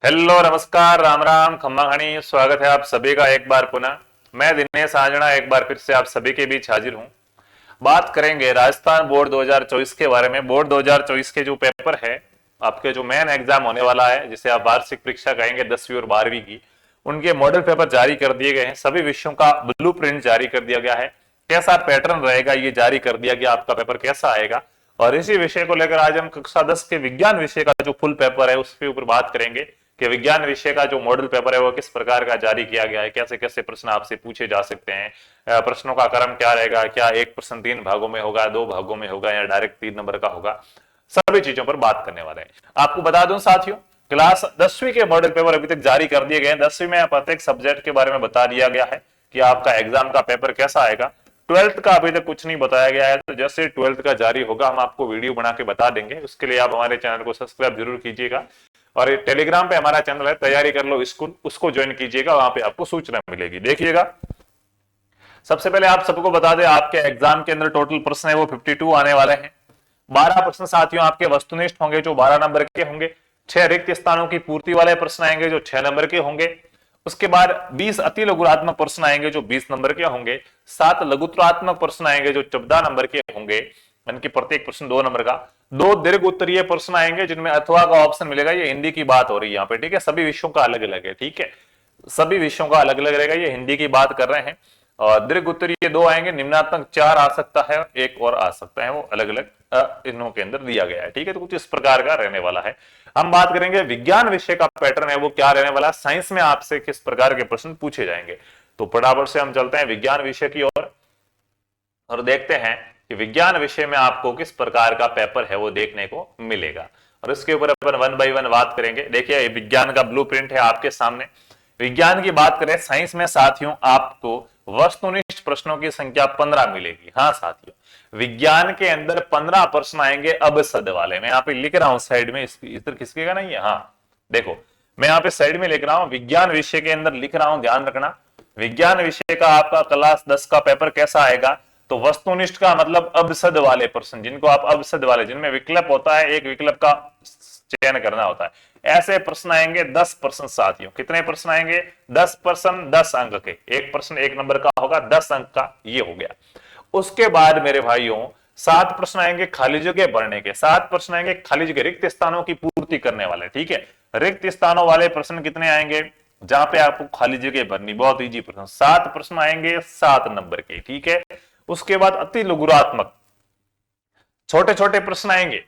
Hello नमस्कार राम राम खम्मा घनी स्वागत है आप सभी का एक बार पुनः। मैं दिनेश आंजना एक बार फिर से आप सभी के बीच हाजिर हूं। बात करेंगे राजस्थान बोर्ड 2024 के बारे में। बोर्ड 2024 के जो पेपर है, आपके जो मेन एग्जाम होने वाला है, जिसे आप वार्षिक परीक्षा कहेंगे 10वीं और 12वीं की, उनके मॉडल पेपर जारी कर दिए गए हैं। सभी विषयों का ब्लू प्रिंट जारी कर दिया गया है। कैसा पैटर्न रहेगा ये जारी कर दिया गया, आपका पेपर कैसा आएगा। और इसी विषय को लेकर आज हम कक्षा 10 के विज्ञान विषय का जो फुल पेपर है उसके ऊपर बात करेंगे कि विज्ञान विषय का जो मॉडल पेपर है वो किस प्रकार का जारी किया गया है, कैसे कैसे प्रश्न आपसे पूछे जा सकते हैं, प्रश्नों का क्रम क्या रहेगा, क्या एक प्रश्न 3 भागों में होगा, 2 भागों में होगा या डायरेक्ट 3 नंबर का होगा, सभी चीजों पर बात करने वाले हैं। आपको बता दूं साथियों, क्लास 10वीं के मॉडल पेपर अभी तक जारी कर दिए गए हैं। 10वीं में प्रत्येक सब्जेक्ट के बारे में बता दिया गया है कि आपका एग्जाम का पेपर कैसा आएगा। 12th का अभी तक कुछ नहीं बताया गया है, तो जैसे 12th का जारी होगा हम आपको वीडियो बना के बता देंगे। उसके लिए आप हमारे चैनल को सब्सक्राइब जरूर कीजिएगा और टेलीग्राम पे हमारा चैनल है तैयारी कर लो स्कूल, उसको ज्वाइन कीजिएगा, वहां पे आपको सूचना मिलेगी। देखिएगा, सबसे पहले आप सबको बता दें आपके एग्जाम के अंदर टोटल प्रश्न है वो 52 आने वाले हैं। 12 प्रश्न साथियों आपके वस्तुनिष्ठ होंगे जो 12 नंबर के होंगे। 6 रिक्त स्थानों की पूर्ति वाले प्रश्न आएंगे जो 6 नंबर के होंगे। उसके बाद 20 अति लघुरात्मक प्रश्न आएंगे जो 20 नंबर के होंगे। 7 लघुत्तरात्मक प्रश्न आएंगे जो 14 नंबर के होंगे, इनकी प्रत्येक प्रश्न 2 नंबर का। 2 दीर्घ उत्तरीय प्रश्न आएंगे जिनमें अथवा का ऑप्शन मिलेगा। ये हिंदी की बात हो रही है यहाँ पे, ठीक है। सभी विषयों का अलग अलग है, ठीक है, सभी विषयों का अलग अलग रहेगा, ये हिंदी की बात कर रहे हैं। और दीर्घ उत्तरीय 2 आएंगे, निम्नात्मक 4 आ सकता है, एक और आ सकता है, वो अलग अलग इनों के अंदर दिया गया है, ठीक है। तो कुछ इस प्रकार का रहने वाला है। हम बात करेंगे विज्ञान विषय का पैटर्न है वो क्या रहने वाला है, साइंस में आपसे किस प्रकार के प्रश्न पूछे जाएंगे। तो फटाफट से हम चलते हैं विज्ञान विषय की ओर और देखते हैं कि विज्ञान विषय में आपको किस प्रकार का पेपर है वो देखने को मिलेगा। और इसके ऊपर अपन 1 बाय 1 बात करेंगे। देखिए, ये विज्ञान का ब्लूप्रिंट है आपके सामने। विज्ञान की बात करें, साइंस में साथियों आपको वस्तुनिष्ठ प्रश्नों की संख्या 15 मिलेगी। हाँ साथियों, विज्ञान के अंदर 15 प्रश्न आएंगे अबसद वाले। मैं यहाँ पे लिख रहा हूं साइड में, इधर खिसकेगा नहीं है। हाँ देखो, मैं यहाँ पे साइड में लिख रहा हूं, विज्ञान विषय के अंदर लिख रहा हूं, ध्यान रखना। विज्ञान विषय का आपका क्लास 10 का पेपर कैसा आएगा, तो वस्तुनिष्ठ का मतलब अबसद वाले प्रश्न, जिनको आप अबसद वाले, जिनमें विकल्प होता है, एक विकल्प का चयन करना होता है, ऐसे प्रश्न आएंगे 10 प्रश्न साथियों। कितने प्रश्न आएंगे? 10 प्रश्न 10 अंक के। एक प्रश्न 1 नंबर का होगा, 10 अंक का, ये हो गया। उसके बाद मेरे भाइयों 7 प्रश्न आएंगे खाली जगह भरने के। 7 प्रश्न आएंगे खाली जगह, रिक्त स्थानों की पूर्ति करने वाले, ठीक है। रिक्त स्थानों वाले प्रश्न कितने आएंगे, जहां पे आपको खाली जगह भरनी, बहुत इजी प्रश्न। 7 प्रश्न आएंगे 7 नंबर के, ठीक है। उसके बाद अति लघुरात्मक छोटे छोटे प्रश्न आएंगे,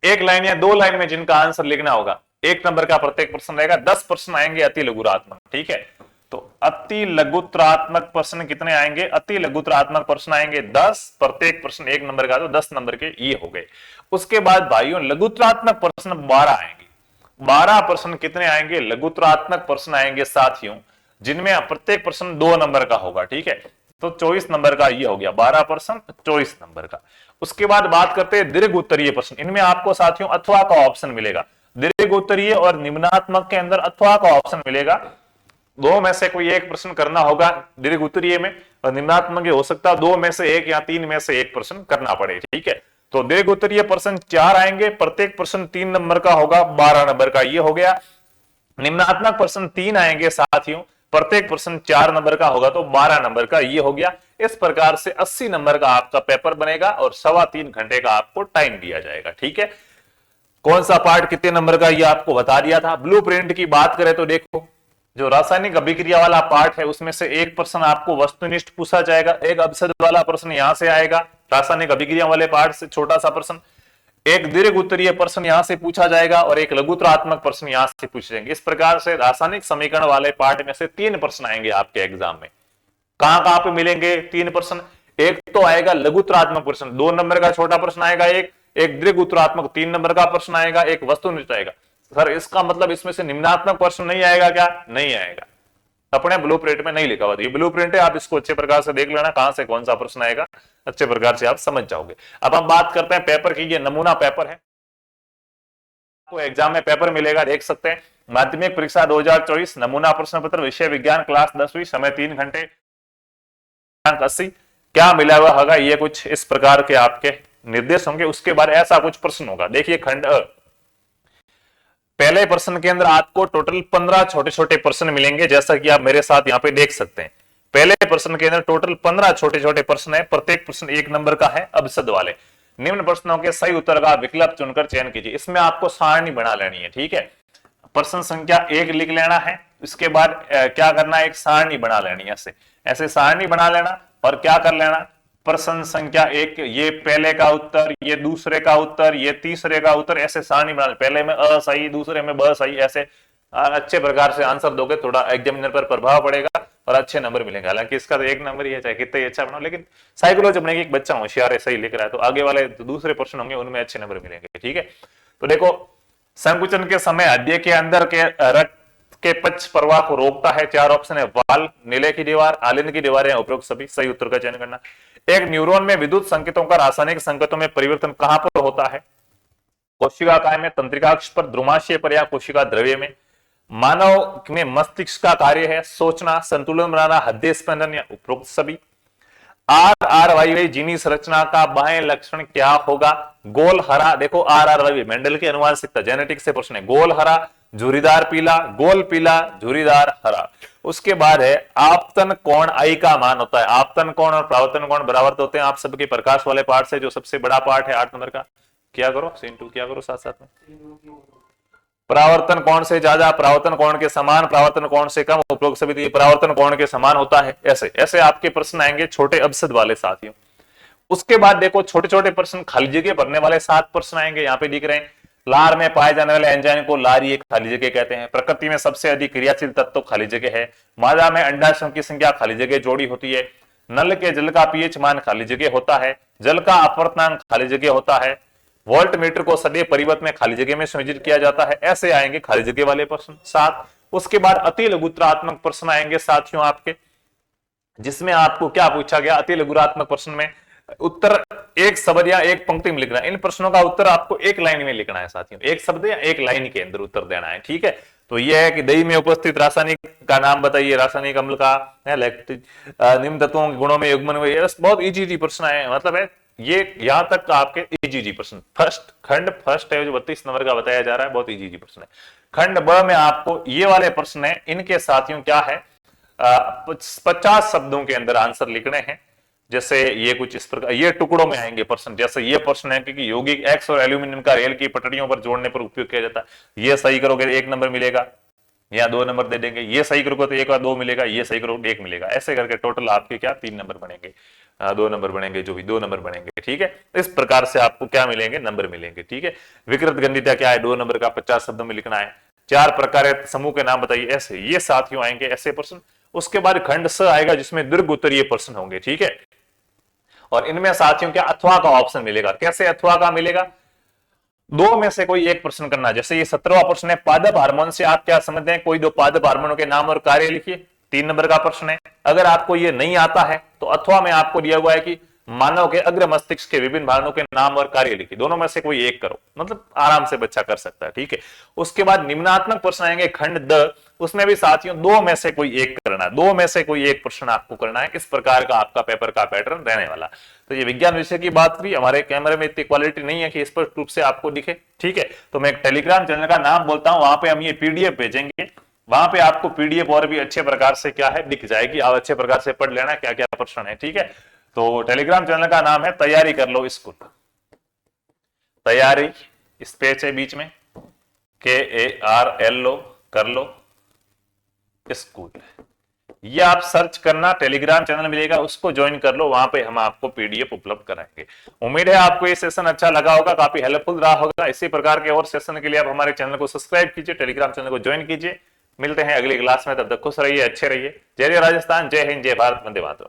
1 लाइन या 2 लाइन में जिनका आंसर लिखना होगा। 1 नंबर का प्रत्येक प्रश्न रहेगा। 10 प्रश्न आएंगे अति लघुरात्मक, ठीक है। तो अति लघुत्रात्मक प्रश्न कितने आएंगे? अति लघुत्रात्मक प्रश्न आएंगे 10, प्रत्येक प्रश्न 1 नंबर का, तो 10 नंबर के ये हो गए। उसके बाद भाइयों लघुत्रात्मक प्रश्न 12 आएंगे। 12 प्रश्न कितने आएंगे? लघुत्रात्मक प्रश्न आएंगे साथियों, जिनमें प्रत्येक प्रश्न 2 नंबर का होगा, ठीक है। तो 24 नंबर का ये हो गया, 12 प्रश्न 24 नंबर का। उसके बाद बात करते हैं दीर्घ उत्तरीय प्रश्न। इनमें आपको साथियों अथवा का ऑप्शन मिलेगा। दीर्घ उत्तरीय और निम्नात्मक के अंदर अथवा का ऑप्शन मिलेगा। दो में से कोई एक प्रश्न करना होगा दीर्घ उत्तरीय में, और निम्नात्मक हो सकता है 2 में से एक या 3 में से एक प्रश्न करना पड़े, ठीक है। तो दीर्घ उत्तरीय प्रश्न 4 आएंगे, प्रत्येक प्रश्न 3 नंबर का होगा, 12 नंबर का ये हो गया। निम्नात्मक प्रश्न 3 आएंगे साथियों, प्रत्येक प्रश्न 4 नंबर का होगा, तो 12 नंबर का ये हो गया। इस प्रकार से 80 नंबर का आपका पेपर बनेगा और 3.25 घंटे का आपको टाइम दिया जाएगा, ठीक है। कौन सा पार्ट कितने नंबर का ये आपको बता दिया था। ब्लूप्रिंट की बात करें तो देखो, जो रासायनिक अभिक्रिया वाला पार्ट है उसमें से एक प्रश्न आपको वस्तुनिष्ठ पूछा जाएगा, एक अबसद वाला प्रश्न यहां से आएगा, रासायनिक अभिक्रिया वाले पार्ट से छोटा सा प्रश्न, एक दीर्घ उत्तरीय प्रश्न यहां से पूछा जाएगा और एक लघुत्रात्मक प्रश्न यहां से पूछे जाएंगे। इस प्रकार से रासायनिक समीकरण वाले पार्ट में से 3 प्रश्न आएंगे आपके एग्जाम में। कहां कहां पे मिलेंगे 3 प्रश्न? एक तो आएगा लघुत्रात्मक प्रश्न, 2 नंबर का छोटा प्रश्न आएगा, एक दीर्घ उत्तरात्मक 3 नंबर का प्रश्न आएगा, एक वस्तुनिष्ठ आएगा। सर इसका मतलब इसमें से निम्नात्मक प्रश्न नहीं आएगा क्या? नहीं आएगा, अपने ब्लूप्रिंट में नहीं लिखा हुआ। ये ब्लूप्रिंट है, आप इसको अच्छे प्रकार से देख लेना, कहां से कौन सा प्रश्न आएगा, अच्छे प्रकार से आप समझ जाओगे। अब हम बात करते हैं पेपर की। ये नमूना पेपर है, आपको एग्जाम में पेपर मिलेगा, देख सकते हैं। माध्यमिक परीक्षा 2024 नमूना प्रश्न पत्र, विषय विज्ञान, क्लास 10वीं, समय 3 घंटे, 80। क्या मिला हुआ होगा? ये कुछ इस प्रकार के आपके निर्देश होंगे। उसके बाद ऐसा कुछ प्रश्न होगा। देखिए खंड अ, पहले प्रश्न के अंदर आपको टोटल 15 छोटे छोटे प्रश्न मिलेंगे, जैसा कि आप मेरे साथ यहाँ पे देख सकते हैं। पहले प्रश्न के अंदर टोटल 15 छोटे छोटे प्रश्न है, प्रत्येक प्रश्न 1 नंबर का है अबसद वाले। निम्न प्रश्नों के सही उत्तर का विकल्प चुनकर चयन कीजिए। इसमें आपको सारणी बना लेनी है, ठीक है। प्रश्न संख्या 1 लिख लेना है, इसके बाद क्या करना है, एक सारणी बना लेनी है। ऐसे सारणी बना लेना और क्या कर लेना, प्रश्न संख्या 1 ये पहले का उत्तर, ये दूसरे का उत्तर, ये तीसरे का उत्तर, ऐसे सारणी बना ले। पहले में अ सही, दूसरे में ब सही, ऐसे अच्छे प्रकार से आंसर दोगे, थोड़ा एग्जामिनर पर प्रभाव पड़ेगा और अच्छे नंबर मिलेंगे। हालांकि इसका तो 1 नंबर ही है, चाहे कितना ही अच्छा बनाओ, लेकिन साइकोलॉजी बनेगी, एक बच्चा होशियार है, सही लिख रहा है, तो आगे वाले दूसरे प्रश्न होंगे उनमें अच्छे नंबर मिलेंगे, ठीक है। तो देखो, संकुचन के समय हड्डी के अंदर के रक्त के पक्ष प्रवाह को रोकता है। 4 ऑप्शन है, वाल, नीले की दीवार, आलिन की दीवार या उपरोक्त सभी। सही उत्तर का चयन करना। एक न्यूरॉन में विद्युत संकेतों का रासायनिक संकेतों में परिवर्तन कहां पर होता है? कोशिका काय में, तंत्रिकाक्ष पर, द्रुमाशय पर या कोशिका द्रव्य में। मानव में मस्तिष्क का कार्य है सोचना, संतुलन बनाना, हृदय स्पंदन या उपरोक्त सभी। RRYY जीनी संरचना का बाह्य लक्षण क्या होगा? गोल हरा, देखो RRYY मेंडल की अनुवांशिकता जेनेटिक्स से प्रश्न है। गोल हरा, झुर्रीदार पीला, गोल पीला, झुर्रीदार हरा। उसके बाद है आपतन कोण आई का मान होता है। आपतन कोण और परावर्तन कोण बराबर होते हैं। आप सबके प्रकाश वाले पार्ट से जो सबसे बड़ा पार्ट है 8 नंबर का, क्या करो सीन 2 क्या करो साथ साथ में। परावर्तन कोण से ज्यादा, परावर्तन कोण के समान, परावर्तन कोण से कम, उपरोक्त सभी। तो ये परावर्तन कोण के समान होता है। ऐसे ऐसे आपके प्रश्न आएंगे छोटे अबसद वाले साथियों। उसके बाद देखो छोटे छोटे प्रश्न खाली जगह भरने वाले 7 प्रश्न आएंगे, यहाँ पे दिख रहे हैं। लार में पाए जाने वाले एंजाइम को लारीय खाली जगह कहते हैं। प्रकृति में सबसे अधिक क्रियाशील तत्व खाली जगह है। मादा में अंडाशयों की संख्या खाली जगह जोड़ी होती है। नल के जल का पीएच मान खाली जगह होता है। जल का अपवर्तनांक खाली जगह होता है। वोल्ट मीटर को सदैव परिवर्त में खाली जगह में संयोजित किया जाता है। ऐसे आएंगे खाली जगह वाले प्रश्न 7। उसके बाद अति लघुत्रात्मक प्रश्न आएंगे साथियों आपके, जिसमें आपको क्या पूछा गया, अति लघुरात्मक प्रश्न में उत्तर एक शब्द या एक पंक्ति में लिखना है। इन प्रश्नों का उत्तर आपको एक लाइन में लिखना है साथियों, एक शब्द या एक लाइन के अंदर उत्तर देना है, ठीक है। तो यह है कि दही में उपस्थित रासायनिक का नाम बताइए, रासायनिक अम्ल का, निम्न तत्वों के गुणों में युग्मन हुए। बहुत इजी प्रश्न है, मतलब है ये यहां तक आपके इजी प्रश्न। फर्स्ट खंड फर्स्ट है जो 32 नंबर का बताया जा रहा है, बहुत इजी प्रश्न है। खंड ब में आपको ये वाले प्रश्न है, इनके साथियों क्या है 50 शब्दों के अंदर आंसर लिखने हैं। जैसे ये कुछ इस प्रकार, ये टुकड़ों में आएंगे प्रश्न। जैसे ये प्रश्न है कि यौगिक एक्स और एल्यूमिनियम का रेल की पटरियों पर जोड़ने पर उपयोग किया जाता है। ये सही करोगे 1 नंबर मिलेगा या 2 नंबर दे देंगे। ये सही करोगे तो 1 और 2 मिलेगा, ये सही करोगे 1 मिलेगा। ऐसे करके टोटल आपके क्या 3 नंबर बनेंगे, 2 नंबर बनेंगे, जो भी 2 नंबर बनेंगे, ठीक है। इस प्रकार से आपको क्या मिलेंगे, नंबर मिलेंगे, ठीक है। विकृत गंडिता क्या है, 2 नंबर का 50 शब्दों में लिखना है। 4 प्रकार समूह के नाम बताइए, ऐसे ये साथियों आएंगे ऐसे प्रश्न। उसके बाद खंड स आएगा जिसमें दीर्घ उत्तरीय प्रश्न होंगे, ठीक है। और इनमें साथियों क्या अथवा का ऑप्शन मिलेगा। कैसे अथवा का मिलेगा, 2 में से कोई एक प्रश्न करना। जैसे ये 17वां प्रश्न है, पादप हार्मोन से आप क्या समझते हैं, कोई 2 पादप हार्मोनों के नाम और कार्य लिखिए। 3 नंबर का प्रश्न है। अगर आपको ये नहीं आता है तो अथवा में आपको दिया हुआ है कि मानव के अग्र मस्तिष्क के विभिन्न भागों के नाम और कार्य लिखिए। दोनों में से कोई एक करो, मतलब आराम से बच्चा कर सकता है, ठीक है। उसके बाद निम्नात्मक प्रश्न आएंगे खंड द, उसमें भी साथियों 2 में से कोई एक करना, 2 में से कोई एक प्रश्न आपको करना है। इस प्रकार का आपका पेपर का पैटर्न रहने वाला। तो ये विज्ञान विषय की बात हुई। हमारे कैमरे में इतनी क्वालिटी नहीं है कि स्पष्ट रूप से आपको दिखे, ठीक है। तो मैं एक टेलीग्राम चैनल का नाम बोलता हूं, वहां पे हम ये पीडीएफ भेजेंगे। वहां पे आपको पीडीएफ और भी अच्छे प्रकार से क्या है दिख जाएगी। आप अच्छे प्रकार से पढ़ लेना क्या क्या प्रश्न है, ठीक है। तो टेलीग्राम चैनल का नाम है तैयारी कर लो स्कूल। तैयारी स्पेस है बीच में, KARLO कर लो स्कूल। ये आप सर्च करना, टेलीग्राम चैनल मिलेगा, उसको ज्वाइन कर लो। वहां पे हम आपको पीडीएफ उपलब्ध कराएंगे। उम्मीद है आपको ये सेशन अच्छा लगा होगा, काफी हेल्पफुल रहा होगा। इसी प्रकार के और सेशन के लिए आप हमारे चैनल को सब्सक्राइब कीजिए, टेलीग्राम चैनल को ज्वाइन कीजिए। मिलते हैं अगली क्लास में, तब तक खुश रहिए, अच्छे रहिए। जय जय राजस्थान, जय हिंद, जय भारत, वंदे मातरम।